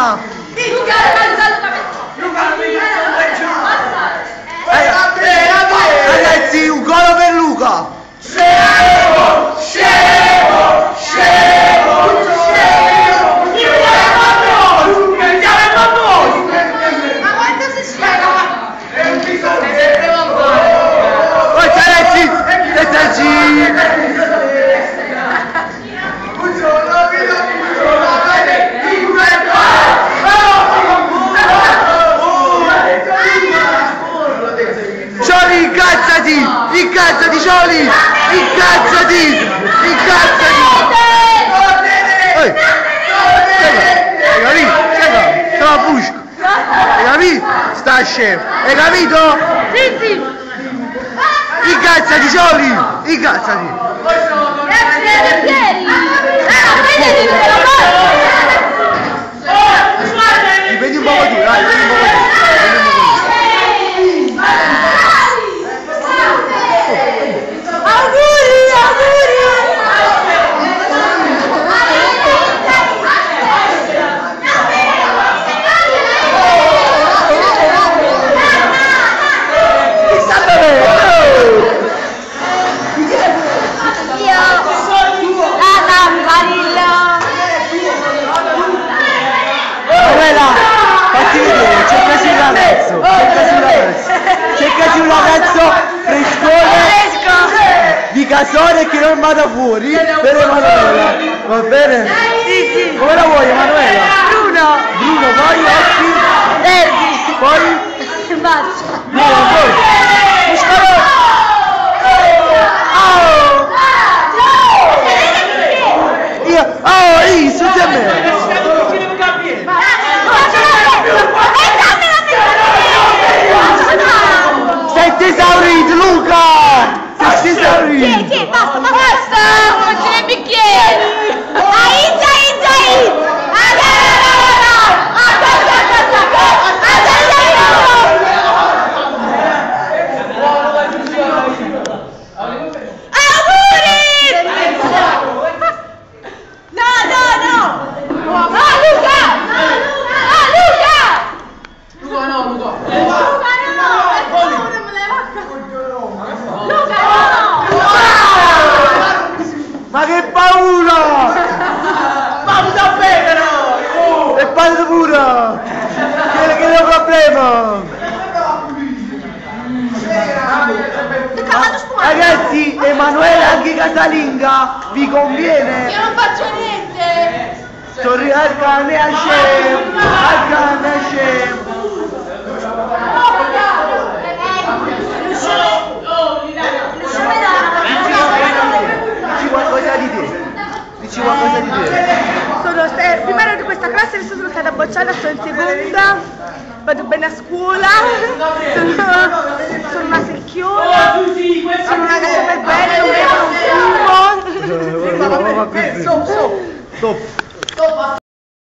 Luca! Ragazzi, un gol per Luca! Scemo! Scemo! Scemo! Incazzati, Cioli! Incazzati! Incazzati! Hai capito? Sta a busco! Hai capito? Sta scemo! Hai capito? Sì, sì! Incazzati, Cioli! Incazzati! Vedi un po' tu, dai, vedi un po' tu! Cercasi un ragazzo frescone di casone che non vada fuori per Emanuela, va bene? Sì, sì! Come la vuoi Emanuela? Bruno! Bruno, poi occhi Verdi! poi Faccia! Bruno, poi Muscolo! Su di me! Sei esaurito, Luca! Sei esaurito! Sì, basta, basta! Faccio i bicchieri! Ma che paura! Vamos a bere! E padre pure! Che è il problema? Ragazzi, Emanuele anche casalinga, vi conviene? Io non faccio niente! Torri al cane a scemo! Al cane a scemo! Dici qualcosa di te. Prima di questa classe adesso sono stata bocciata, sto in seconda, vado bene a scuola, sono